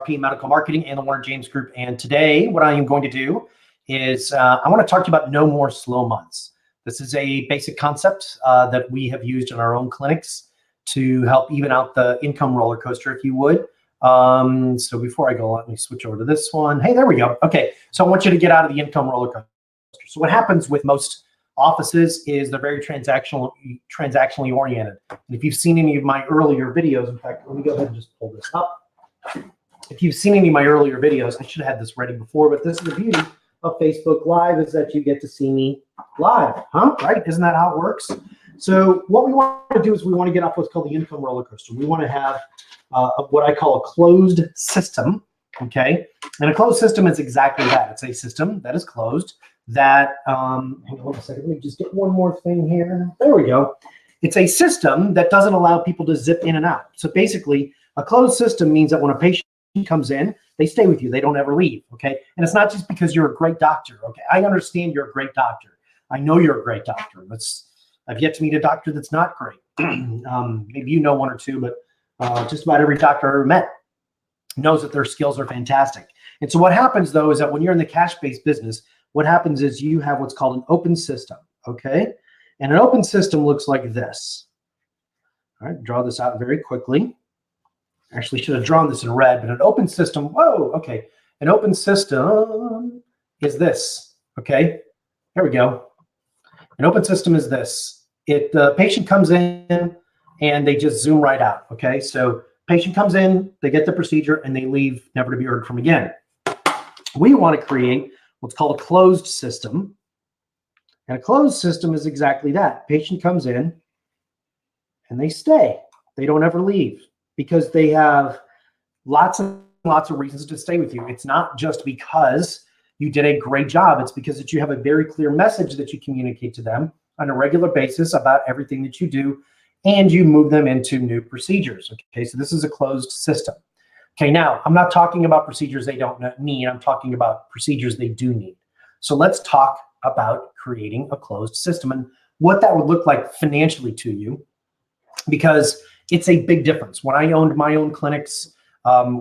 Medical Marketing and the Warren James Group. And today, what I am going to do is I want to talk to you about no more slow months. This is a basic concept that we have used in our own clinics to help even out the income roller coaster, if you would. So before I go, let me switch over to this one. Hey, there we go. Okay, so I want you to get out of the income roller coaster. So what happens with most offices is they're very transactionally oriented. And if you've seen any of my earlier videos, in fact, let me go ahead and just pull this up. If you've seen any of my earlier videos, I should have had this ready before, but this is the beauty of Facebook Live is that you get to see me live, huh? Right? Isn't that how it works? So what we want to do is we want to get off what's called the income roller coaster. We want to have what I call a closed system, okay? And a closed system is exactly that. It's a system that is closed that, hang on a second, let me just get one more thing here. There we go. It's a system that doesn't allow people to zip in and out. So basically, a closed system means that when a patient comes in, they stay with you. They don't ever leave, okay? And it's not just because you're a great doctor, okay? I understand you're a great doctor. I know you're a great doctor. I've yet to meet a doctor that's not great. Maybe you know one or two, but just about every doctor I ever met knows that their skills are fantastic. And so what happens, though, is that when you're in the cash-based business, what happens is you have what's called an open system, okay? And an open system looks like this. All right, draw this out very quickly. Actually, should have drawn this in red, but an open system, whoa, okay. An open system is this, okay? Here we go. An open system is this. The patient comes in and they just zoom right out, okay? So patient comes in, they get the procedure, and they leave, never to be heard from again. We want to create what's called a closed system. And a closed system is exactly that. Patient comes in and they stay. They don't ever leave because they have lots of reasons to stay with you. It's not just because you did a great job. It's because that you have a very clear message that you communicate to them on a regular basis about everything that you do, and you move them into new procedures. Okay, so this is a closed system. Okay, now I'm not talking about procedures they don't need. I'm talking about procedures they do need. So let's talk about creating a closed system and what that would look like financially to you, because it's a big difference. When I owned my own clinics,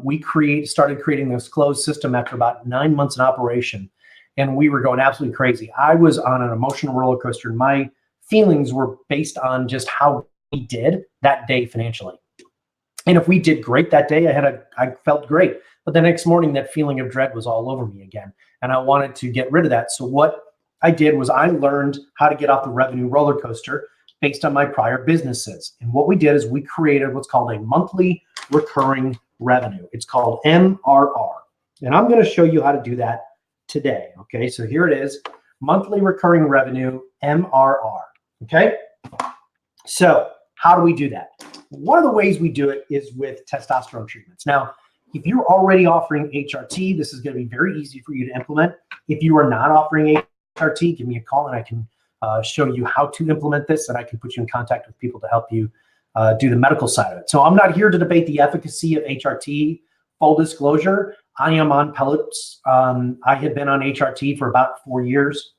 we started creating this closed system after about 9 months in operation, and we were going absolutely crazy. I was on an emotional roller coaster, and my feelings were based on just how we did that day financially. And if we did great that day, I felt great. But the next morning, that feeling of dread was all over me again, and I wanted to get rid of that. So what I did was I learned how to get off the revenue roller coaster based on my prior businesses. And what we did is we created what's called a monthly recurring revenue. It's called MRR. And I'm going to show you how to do that today. Okay, so here it is, monthly recurring revenue, MRR. Okay, so how do we do that? One of the ways we do it is with testosterone treatments. Now, if you're already offering HRT, this is going to be very easy for you to implement. If you are not offering HRT, give me a call and I can show you how to implement this, and I can put you in contact with people to help you do the medical side of it. So I'm not here to debate the efficacy of HRT. Full disclosure, I am on pellets. I had been on HRT for about 4 years.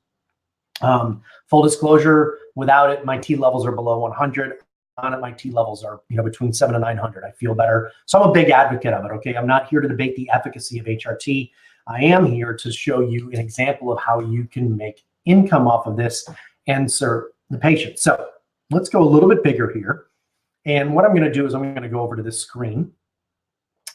Full disclosure, without it, my T levels are below 100. On it, my T levels are between 700 and 900. I feel better. So I'm a big advocate of it, okay? I'm not here to debate the efficacy of HRT. I am here to show you an example of how you can make income off of this and serve the patient. So let's go a little bit bigger here. And what I'm going to do is I'm going to go over to this screen.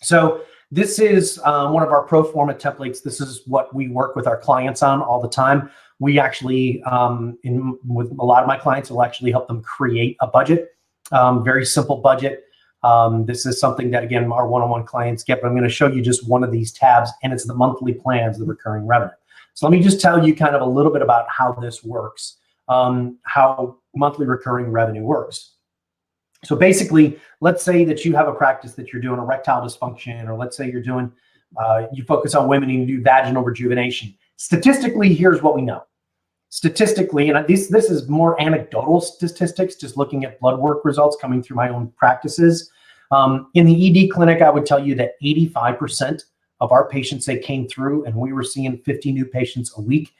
So this is one of our pro forma templates. This is what we work with our clients on all the time. We actually, with a lot of my clients, will actually help them create a budget, very simple budget. This is something that, again, our one-on-one clients get, but I'm going to show you just one of these tabs, and it's the monthly plans, the recurring revenue. So let me just tell you kind of a little bit about how this works, how monthly recurring revenue works. So basically, let's say that you have a practice that you're doing erectile dysfunction, or let's say you're doing, you focus on women and you do vaginal rejuvenation. Statistically, here's what we know. Statistically, and this is more anecdotal statistics, just looking at blood work results coming through my own practices. In the ED clinic, I would tell you that 85% of our patients, they came through, and we were seeing 50 new patients a week.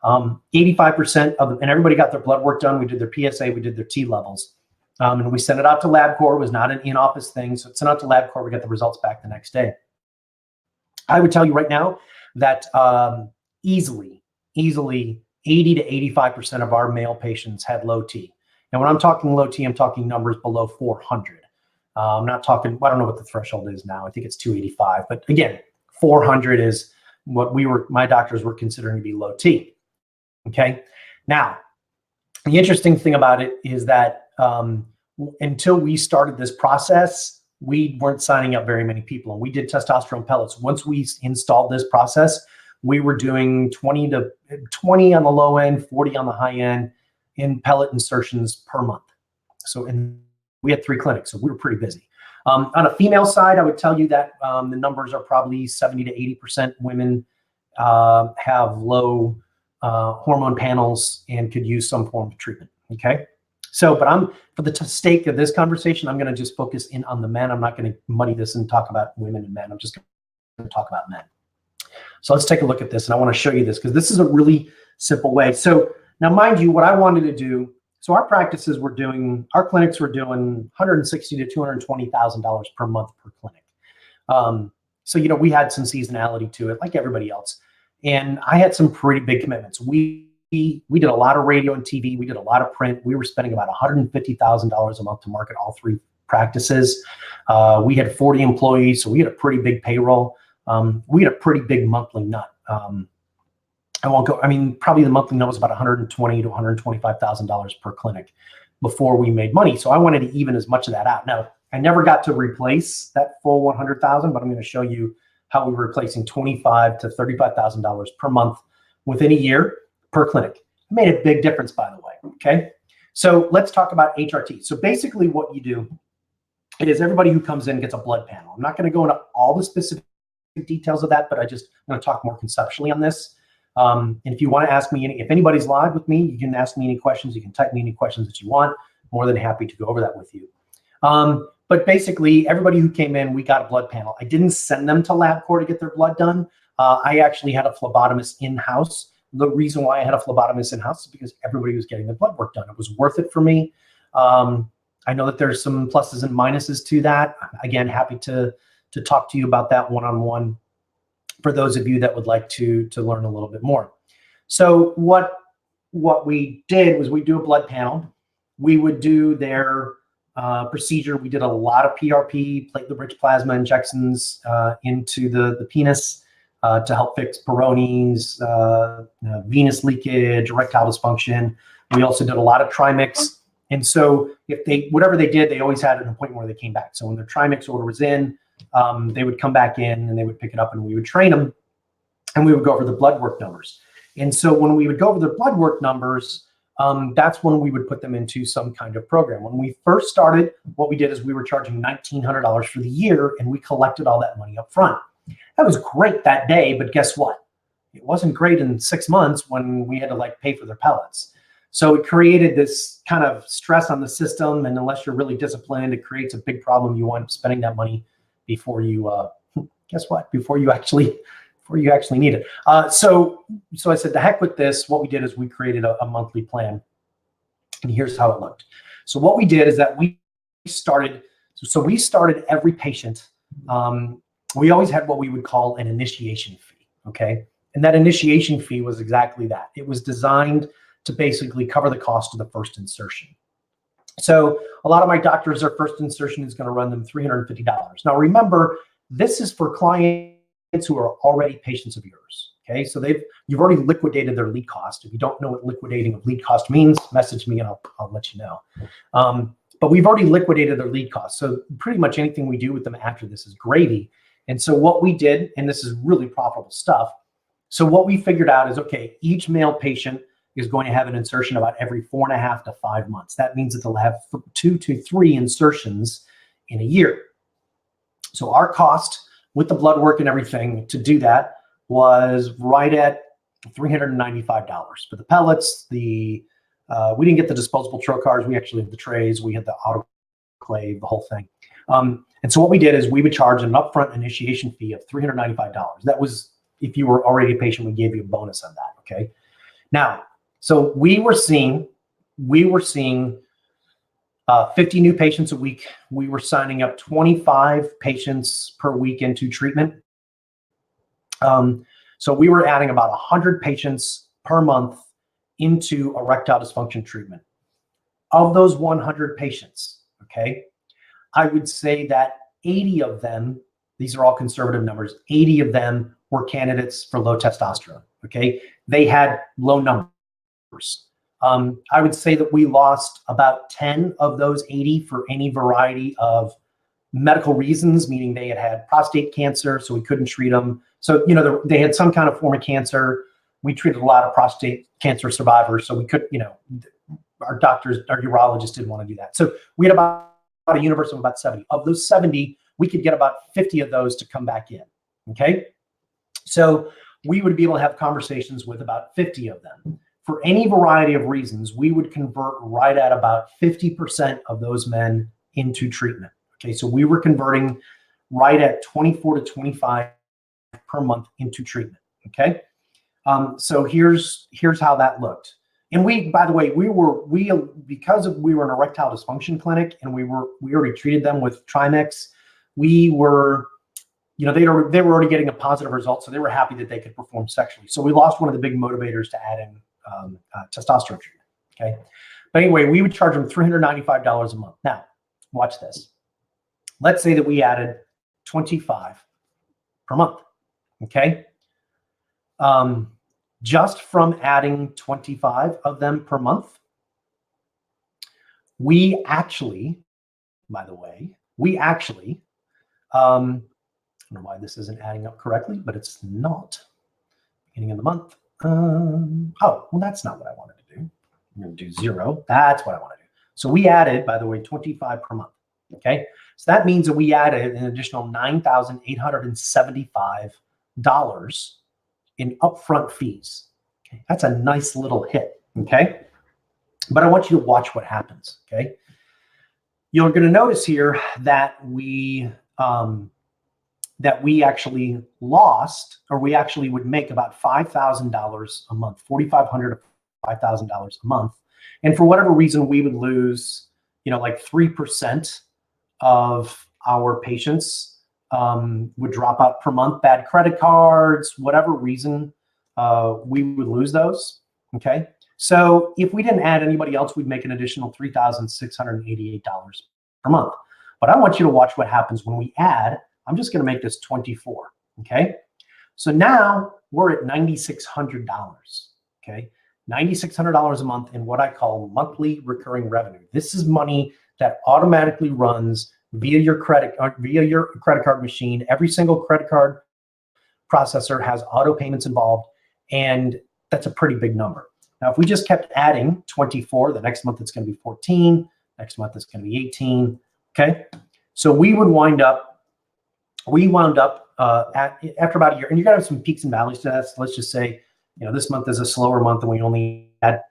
85% of them, and everybody got their blood work done. We did their PSA, we did their T levels. And we sent it out to LabCorp. It was not an in-office thing. So it sent out to LabCorp. We got the results back the next day. I would tell you right now that easily 80 to 85% of our male patients had low T. And when I'm talking low T, I'm talking numbers below 400. I'm not talking, I don't know what the threshold is now. I think it's 285. But again, 400 is what my doctors were considering to be low T. Okay. Now, the interesting thing about it is that until we started this process, we weren't signing up very many people. And we did testosterone pellets. Once we installed this process, we were doing 20 on the low end, 40 on the high end in pellet insertions per month. So we had 3 clinics, so we were pretty busy. On a female side, I would tell you that the numbers are probably 70 to 80% women have low hormone panels and could use some form of treatment. Okay. So, but for the sake of this conversation, I'm going to just focus in on the men. I'm not going to muddy this and talk about women and men. I'm just going to talk about men. So let's take a look at this. And I want to show you this because this is a really simple way. So now, mind you, what I wanted to do, so our clinics were doing $160,000 to $220,000 per month per clinic. So, we had some seasonality to it like everybody else. And I had some pretty big commitments. We did a lot of radio and TV. We did a lot of print. We were spending about $150,000 a month to market all 3 practices. We had 40 employees, so we had a pretty big payroll. We had a pretty big monthly nut. Probably the monthly nut was about $120,000 to $125,000 per clinic before we made money. So I wanted to even as much of that out. Now, I never got to replace that full $100,000, but I'm going to show you how we were replacing $25,000 to $35,000 per month within a year per clinic. It made a big difference, by the way. Okay. So let's talk about HRT. So basically what you do is everybody who comes in gets a blood panel. I'm not going to go into all the specific details of that, but I'm going to talk more conceptually on this. And if you want to ask me, if anybody's live with me, you can ask me any questions. You can type me any questions that you want. More than happy to go over that with you. But basically, everybody who came in, we got a blood panel. I didn't send them to LabCorp to get their blood done. I actually had a phlebotomist in-house. The reason why I had a phlebotomist in-house is because everybody was getting their blood work done. It was worth it for me. I know that there's some pluses and minuses to that. Again, happy to talk to you about that one-on-one for those of you that would like to learn a little bit more. So what we did was we do a blood panel. We would do their procedure. We did a lot of PRP, platelet-rich plasma injections into the penis to help fix Peyronie's, venous leakage, erectile dysfunction. We also did a lot of trimix. And so whatever they did, they always had an appointment where they came back. So when their trimix order was in, they would come back in and they would pick it up and we would train them and we would go over the blood work numbers. And so when we would go over the blood work numbers, that's when we would put them into some kind of program. When we first started, what we did is we were charging $1,900 for the year and we collected all that money up front. That was great that day, but guess what? It wasn't great in 6 months when we had to pay for their pellets. So it created this kind of stress on the system. And unless you're really disciplined, it creates a big problem. You wind up spending that money before you, before you actually need it. So I said, the heck with this. What we did is we created a monthly plan. And here's how it looked. So what we did is that we started every patient. We always had what we would call an initiation fee. Okay. And that initiation fee was exactly that. It was designed to basically cover the cost of the first insertion. So a lot of my doctors, their first insertion is going to run them $350. Now, remember, this is for clients who are already patients of yours. Okay, so you've already liquidated their lead cost. If you don't know what liquidating of lead cost means, message me and I'll let you know. But we've already liquidated their lead cost. So pretty much anything we do with them after this is gravy. And so what we did, and this is really profitable stuff. So what we figured out is, okay, each male patient is going to have an insertion about every 4.5 to 5 months. That means that they'll have 2 to 3 insertions in a year. So our cost with the blood work and everything to do that was right at $395 for the pellets. We didn't get the disposable trocars. We actually had the trays. We had the autoclave, the whole thing. And so what we did is we would charge an upfront initiation fee of $395. That was, if you were already a patient, we gave you a bonus on that. Okay. Now, so we were seeing 50 new patients a week. We were signing up 25 patients per week into treatment. So we were adding about 100 patients per month into erectile dysfunction treatment. Of those 100 patients, okay, I would say that 80 of them, these are all conservative numbers, 80 of them were candidates for low testosterone, okay? They had low numbers. I would say that we lost about 10 of those 80 for any variety of medical reasons, meaning they had prostate cancer, so we couldn't treat them. So, they had some kind of form of cancer. We treated a lot of prostate cancer survivors, so we could, our doctors, our urologists didn't want to do that. So we had about a universe of about 70. Of those 70, we could get about 50 of those to come back in, okay? So we would be able to have conversations with about 50 of them. For any variety of reasons, we would convert right at about 50% of those men into treatment. Okay, so we were converting right at 24 to 25 per month into treatment. Okay, so here's how that looked. And by the way, because we were an erectile dysfunction clinic and we already treated them with Trimix. We were, they were already getting a positive result, so they were happy that they could perform sexually. So we lost one of the big motivators to add in testosterone treatment. Okay, but anyway, we would charge them $395 a month. Now, watch this. Let's say that we added 25 per month. Okay, just from adding 25 of them per month, we actually, by the way, I don't know why this isn't adding up correctly, but it's not. Beginning of the month. Oh, well, that's not what I wanted to do. I'm going to do 0. That's what I want to do. So we added, by the way, 25 per month. Okay, so that means that we added an additional $9,875 in upfront fees. Okay, that's a nice little hit. Okay, but I want you to watch what happens. Okay, you're going to notice here that we actually lost, or we actually would make about $5,000 a month, $4,500 to $5,000 a month, and for whatever reason, we would lose, like 3% of our patients would drop out per month, bad credit cards, whatever reason, we would lose those. Okay, so if we didn't add anybody else, we'd make an additional $3,688 per month. But I want you to watch what happens when we add. I'm just going to make this 24. Okay, so now we're at $9,600. Okay, $9,600 a month in what I call monthly recurring revenue. This is money that automatically runs via your credit card machine. Every single credit card processor has auto payments involved, and that's a pretty big number. Now, if we just kept adding 24, the next month it's going to be 14, next month it's going to be 18. Okay, so we wound up after about a year, and you're going to have some peaks and valleys to that. So let's just say, this month is a slower month and we only had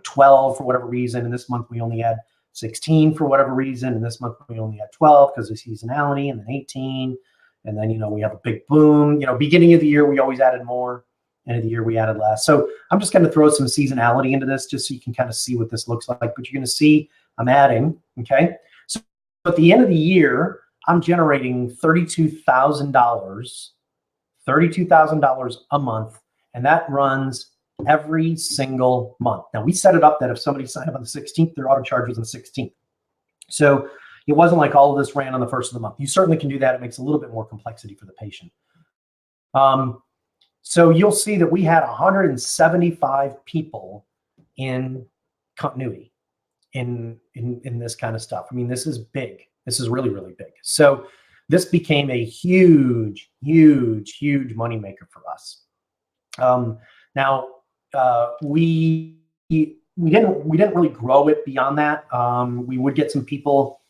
12 for whatever reason, and this month we only had 16 for whatever reason, and this month we only had 12 because of seasonality, and then 18, and then we have a big boom. Beginning of the year we always added more, end of the year we added less. So I'm just going to throw some seasonality into this just so you can kind of see what this looks like. But you're going to see I'm adding. Okay, so at the end of the year I'm generating $32,000 a month, and that runs every single month. Now, we set it up that if somebody signed up on the 16th, their auto charge was on the 16th. So it wasn't like all of this ran on the first of the month. You certainly can do that. It makes a little bit more complexity for the patient. So you'll see that we had 175 people in continuity in this kind of stuff. I mean, this is big. This is really, really big. So this became a huge, huge, huge moneymaker for us. Now, we didn't really grow it beyond that. We would get some people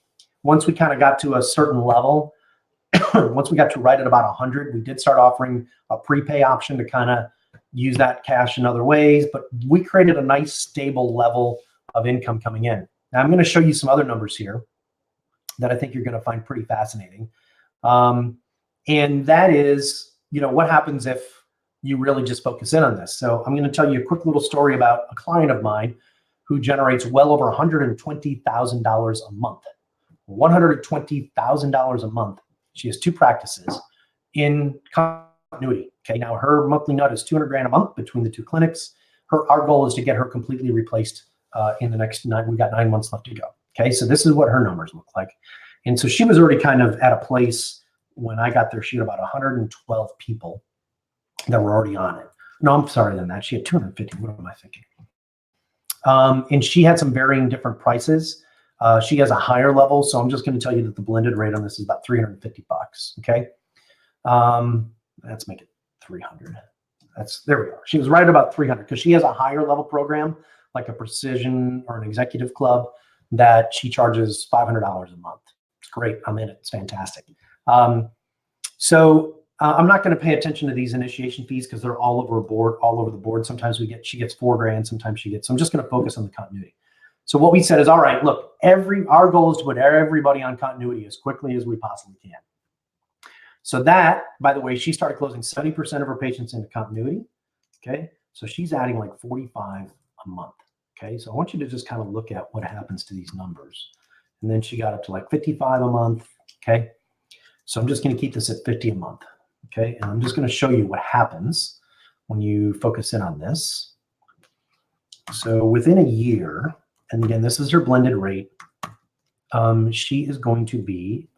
once we kind of got to a certain level. Once we got to right at about 100, we did start offering a prepay option to kind of use that cash in other ways. But we created a nice stable level of income coming in. Now I'm going to show you some other numbers here that I think you're going to find pretty fascinating. And that is, what happens if you really just focus in on this. So I'm going to tell you a quick little story about a client of mine who generates well over $120,000 a month. $120,000 a month. She has 2 practices in continuity. Okay, now her monthly nut is 200 grand a month between the two clinics. Our goal is to get her completely replaced in the next 9. We've got 9 months left to go. Okay, so this is what her numbers look like. And so she was already kind of at a place when I got there. She had about 112 people that were already on it. No, I'm sorry than that. She had 250. What am I thinking? And she had some varying different prices. She has a higher level, so I'm just going to tell you that the blended rate on this is about $350. Okay, let's make it 300. There we go. She was right at about 300 because she has a higher level program like a Precision or an Executive Club that she charges $500 a month. It's great. I'm in it. It's fantastic. So I'm not going to pay attention to these initiation fees because they're all over the board. Sometimes she gets $4 grand. Sometimes so I'm just going to focus on the continuity. So what we said is, all right, look, our goal is to put everybody on continuity as quickly as we possibly can. So that, by the way, she started closing 70% of her patients into continuity. Okay. So she's adding like 45 a month. Okay. So I want you to just kind of look at what happens to these numbers. And then she got up to like 55 a month. Okay. So I'm just going to keep this at 50 a month. Okay. And I'm just going to show you what happens when you focus in on this. So within a year, and again, this is her blended rate. She is going to be,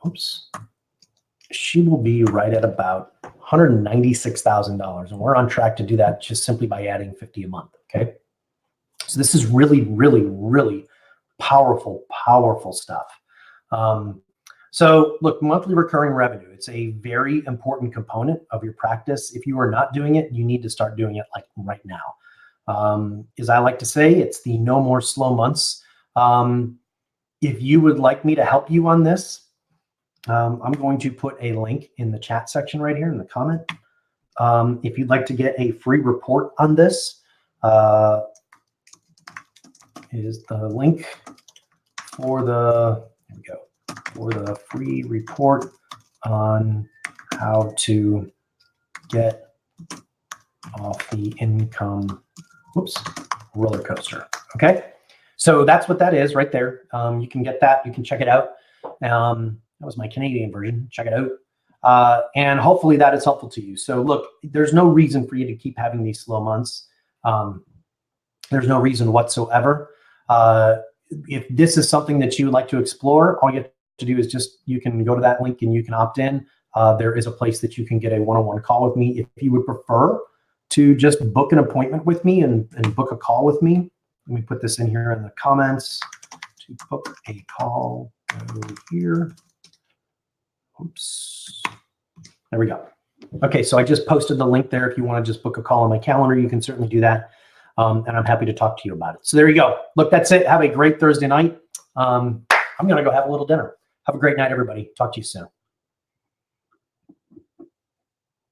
she will be right at about $196,000. And we're on track to do that just simply by adding 50 a month. Okay. So this is really, really, really powerful, powerful stuff. So look, monthly recurring revenue, it's a very important component of your practice. If you are not doing it, you need to start doing it like right now. As I like to say, it's the no more slow months. If you would like me to help you on this, I'm going to put a link in the chat section right here in the comment. If you'd like to get a free report on this, is the link for the free report on how to get off the income roller coaster. Okay, so that's what that is right there. You can get that. You can check it out. That was my Canadian version. Check it out. And hopefully that is helpful to you. So look, there's no reason for you to keep having these slow months. There's no reason whatsoever. If this is something that you would like to explore, all you have to do is you can go to that link and you can opt in. There is a place that you can get a one-on-one call with me. If you would prefer to just book an appointment with me and book a call with me, let me put this in here in the comments. To book a call, go here. There we go. Okay, so I just posted the link there. If you want to just book a call on my calendar, you can certainly do that. And I'm happy to talk to you about it. So there you go. Look, that's it. Have a great Thursday night. I'm going to go have a little dinner. Have a great night, everybody. Talk to you soon.